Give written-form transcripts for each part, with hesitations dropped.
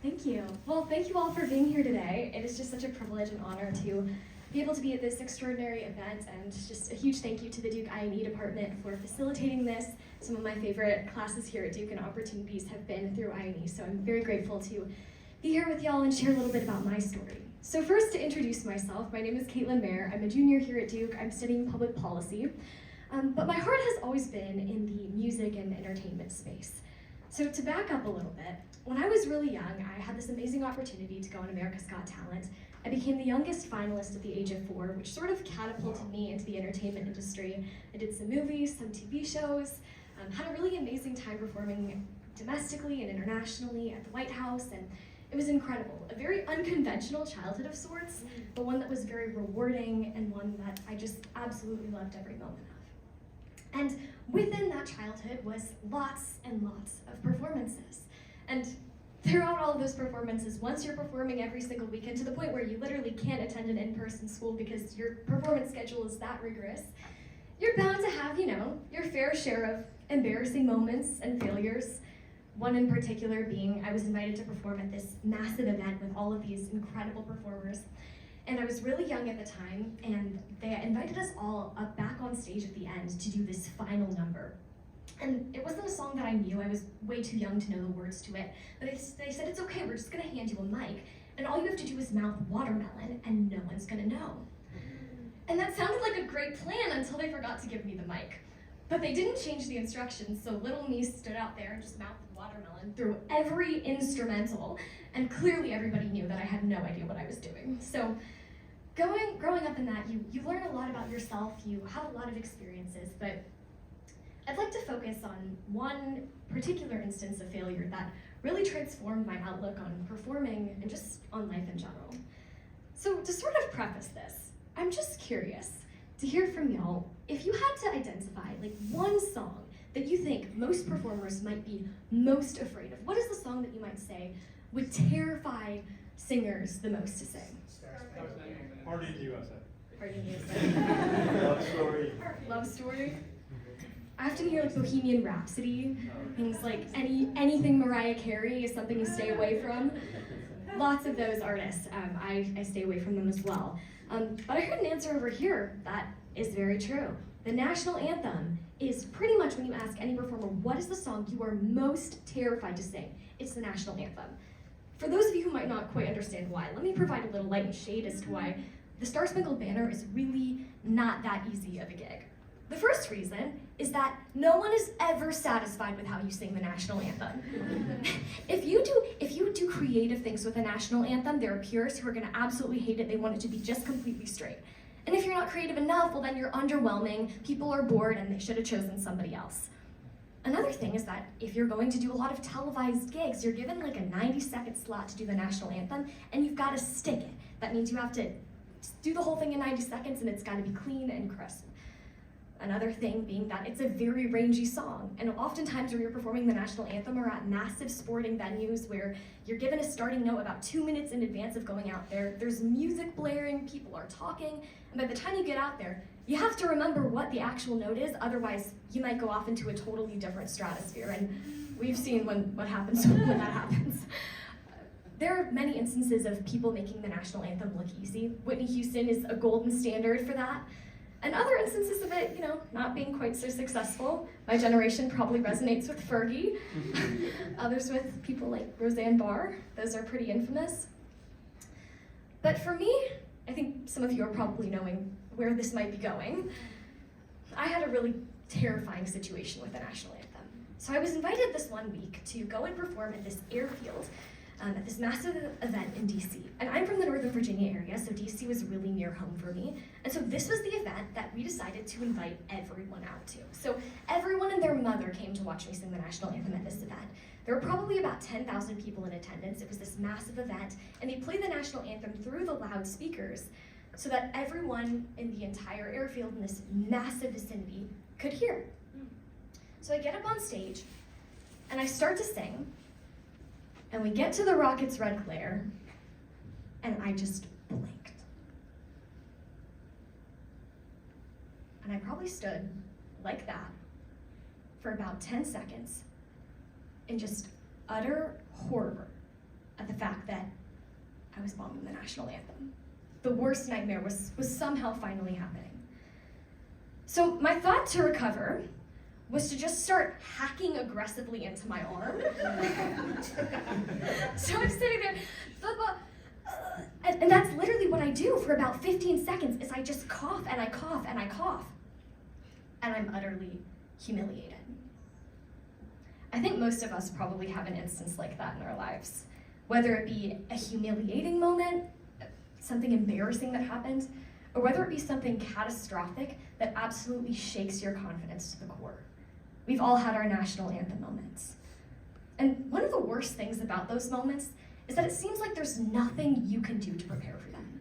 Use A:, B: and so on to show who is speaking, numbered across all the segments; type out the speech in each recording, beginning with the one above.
A: Thank you. Well, thank you all for being here today. It is just such a privilege and honor to be able to be at this extraordinary event, and just a huge thank you to the Duke I&E department for facilitating this. Some of my favorite classes here at Duke and opportunities have been through I&E, so I'm very grateful to be here with y'all and share a little bit about my story. So first, to introduce myself, my name is Kaitlyn Maher. I'm a junior here at Duke. I'm studying public policy, but my heart has always been in the music and entertainment space. So to back up a little bit, when I was really young, I had this amazing opportunity to go on America's Got Talent. I became the youngest finalist at the age of 4, which sort of catapulted me into the entertainment industry. I did some movies, some TV shows, had a really amazing time performing domestically and internationally at the White House, and it was incredible. A very unconventional childhood of sorts, but one that was very rewarding and one that I just absolutely loved every moment of. And within that childhood was lots and lots of performances. And throughout all of those performances, once you're performing every single weekend to the point where you literally can't attend an in-person school because your performance schedule is that rigorous, you're bound to have, your fair share of embarrassing moments and failures. One in particular being, I was invited to perform at this massive event with all of these incredible performers. And I was really young at the time, and they invited us all up back on stage at the end to do this final number. And it wasn't a song that I knew. I was way too young to know the words to it. But they said, it's okay, we're just gonna hand you a mic, and all you have to do is mouth watermelon, and no one's gonna know. And that sounded like a great plan until they forgot to give me the mic. But they didn't change the instructions, so little me stood out there and just mouthed watermelon through every instrumental, and clearly everybody knew that I had no idea what I was doing. So growing up in that, you learn a lot about yourself, you have a lot of experiences, but I'd like to focus on one particular instance of failure that really transformed my outlook on performing and just on life in general. So to sort of preface this, I'm just curious to hear from y'all, if you had to identify one song that you think most performers might be most afraid of, what is the song that you might say would terrify singers the most to sing?
B: Party in the USA.
A: Party in the USA.
B: Love Story.
A: Love Story. I often hear Bohemian Rhapsody, things like anything Mariah Carey is something you stay away from. Lots of those artists, I stay away from them as well. But I heard an answer over here that is very true. The national anthem is pretty much, when you ask any performer, what is the song you are most terrified to sing? It's the national anthem. For those of you who might not quite understand why, let me provide a little light and shade as to why the Star Spangled Banner is really not that easy of a gig. The first reason is that no one is ever satisfied with how you sing the national anthem. If you do creative things with the national anthem, there are purists who are gonna absolutely hate it. They want it to be just completely straight. And if you're not creative enough, well then you're underwhelming, people are bored, and they should have chosen somebody else. Another thing is that if you're going to do a lot of televised gigs, you're given a 90-second slot to do the national anthem, and you've gotta stick it. That means you have to do the whole thing in 90 seconds, and it's gotta be clean and crisp. Another thing being that it's a very rangy song, and oftentimes when you're performing the national anthem or at massive sporting venues where you're given a starting note about 2 minutes in advance of going out there, there's music blaring, people are talking, and by the time you get out there, you have to remember what the actual note is, otherwise you might go off into a totally different stratosphere, and we've seen what happens when that happens. There are many instances of people making the national anthem look easy. Whitney Houston is a golden standard for that. And other instances of it, not being quite so successful. My generation probably resonates with Fergie. Others with people like Roseanne Barr. Those are pretty infamous. But for me, I think some of you are probably knowing where this might be going. I had a really terrifying situation with the national anthem. So I was invited this one week to go and perform at this airfield at this massive event in DC. And I'm from the Northern Virginia area, so DC was really near home for me. And so this was the event that we decided to invite everyone out to. So everyone and their mother came to watch me sing the national anthem at this event. There were probably about 10,000 people in attendance. It was this massive event, and they played the national anthem through the loudspeakers so that everyone in the entire airfield in this massive vicinity could hear. So I get up on stage, and I start to sing, and we get to the rocket's red glare, and I just blinked. And I probably stood like that for about 10 seconds in just utter horror at the I was bombing the national anthem. The worst nightmare was somehow finally happening. So my thought to recover was to just start hacking aggressively into my arm. So I'm sitting there, and that's literally what I do for about 15 seconds, is I just cough and I cough and I cough. And I'm utterly humiliated. I think most of us probably have an instance like that in our lives, whether it be a humiliating moment, something embarrassing that happened, or whether it be something catastrophic that absolutely shakes your confidence to the core. We've all had our national anthem moments. And one of the worst things about those moments is that it seems like there's nothing you can do to prepare for them.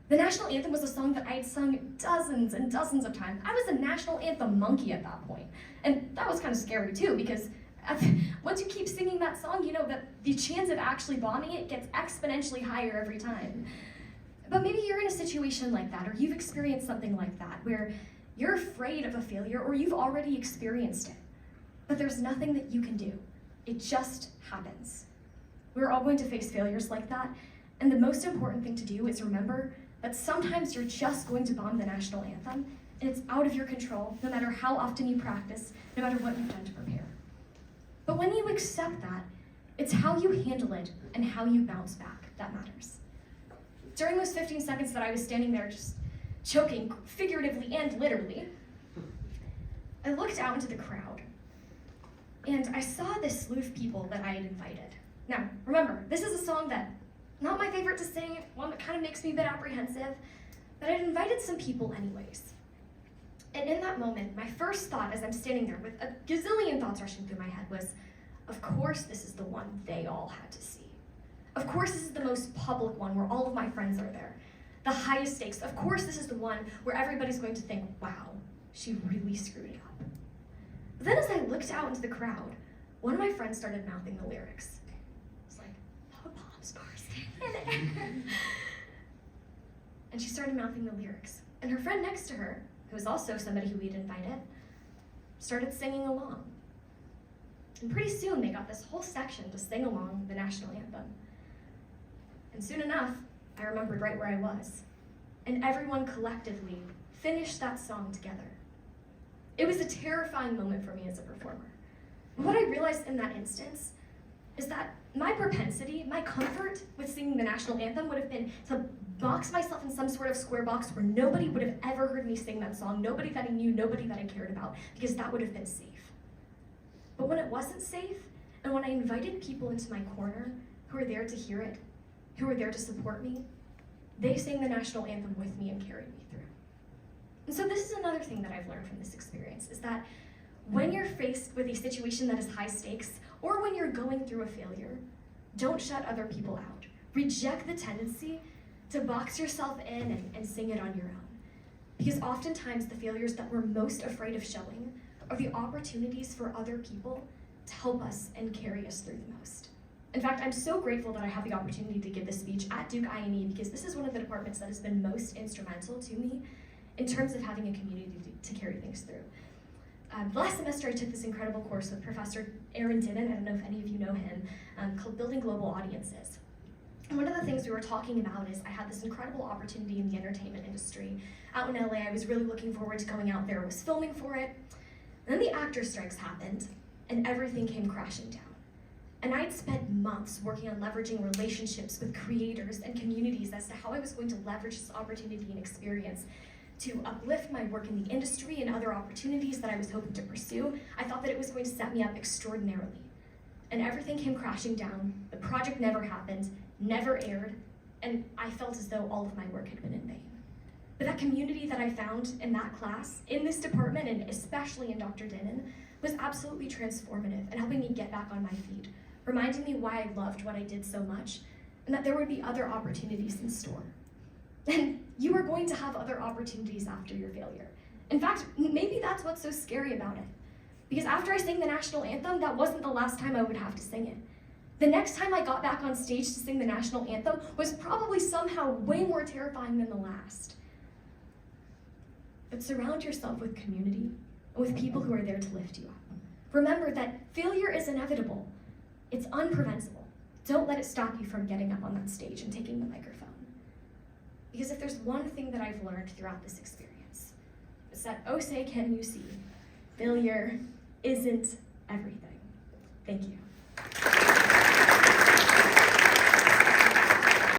A: The national anthem was a song that I had sung dozens and dozens of times. I was a national anthem monkey at that point. And that was kind of scary too, because once you keep singing that song, you know that the chance of actually bombing it gets exponentially higher every time. But maybe you're in a situation like that, or you've experienced something like that, where you're afraid of a failure, or you've already experienced it. But there's nothing that you can do. It just happens. We're all going to face failures like that, and the most important thing to do is remember that sometimes you're just going to bomb the national anthem, and it's out of your control, no matter how often you practice, no matter what you've done to prepare. But when you accept that, it's how you handle it and how you bounce back that matters. During those 15 seconds that I was standing there just choking, figuratively and literally, I looked out into the crowd, and I saw this slew of people that I had invited. Now, remember, this is a song that, not my favorite to sing, one that kind of makes me a bit apprehensive, but I'd invited some people anyways. And in that moment, my first thought as I'm standing there with a gazillion thoughts rushing through my head was, of course this is the one they all had to see. Of course this is the most public one where all of my friends are there. The highest stakes. Of course this is the one where everybody's going to think, wow, she really screwed it up. But then as I looked out into the crowd, one of my friends started mouthing the lyrics. It's like, "Oh, bombs bursting in the air." And she started mouthing the lyrics. And her friend next to her, who was also somebody who we'd invited, started singing along. And pretty soon they got this whole section to sing along the national anthem. And soon enough, I remembered right where I was. And everyone collectively finished that song together. It was a terrifying moment for me as a performer. And what I realized in that instance is that my propensity, my comfort with singing the national anthem would have been to box myself in some sort of square box where nobody would have ever heard me sing that song, nobody that I knew, nobody that I cared about, because that would have been safe. But when it wasn't safe, and when I invited people into my corner who were there to hear it, who were there to support me, they sang the national anthem with me and carried me through. And so this is another thing that I've learned from this experience, is that when you're faced with a situation that is high stakes, or when you're going through a failure, don't shut other people out. Reject the tendency to box yourself in and sing it on your own. Because oftentimes the failures that we're most afraid of showing are the opportunities for other people to help us and carry us through the most. In fact, I'm so grateful that I have the opportunity to give this speech at Duke I&E, because this is one of the departments that has been most instrumental to me in terms of having a community to carry things through. Last semester, I took this incredible course with Professor Aaron Didden, I don't know if any of you know him, called Building Global Audiences. And one of the things we were talking about is I had this incredible opportunity in the entertainment industry. Out in LA, I was really looking forward to going out there, was filming for it. And then the actor strikes happened, and everything came crashing down. And I'd spent months working on leveraging relationships with creators and communities as to how I was going to leverage this opportunity and experience to uplift my work in the industry and other opportunities that I was hoping to pursue. I thought that it was going to set me up extraordinarily. And everything came crashing down. The project never happened, never aired, and I felt as though all of my work had been in vain. But that community that I found in that class, in this department, and especially in Dr. Denon, was absolutely transformative and helping me get back on my feet, reminding me why I loved what I did so much, and that there would be other opportunities in store. And you are going to have other opportunities after your failure. In fact, maybe that's what's so scary about it. Because after I sang the national anthem, that wasn't the last time I would have to sing it. The next time I got back on stage to sing the national anthem was probably somehow way more terrifying than the last. But surround yourself with community and with people who are there to lift you up. Remember that failure is inevitable. It's unpreventable. It's don't let it stop you from getting up on that stage and taking the microphone. Because if there's one thing that I've learned throughout this experience, it's that oh say can you see, failure isn't everything. Thank you.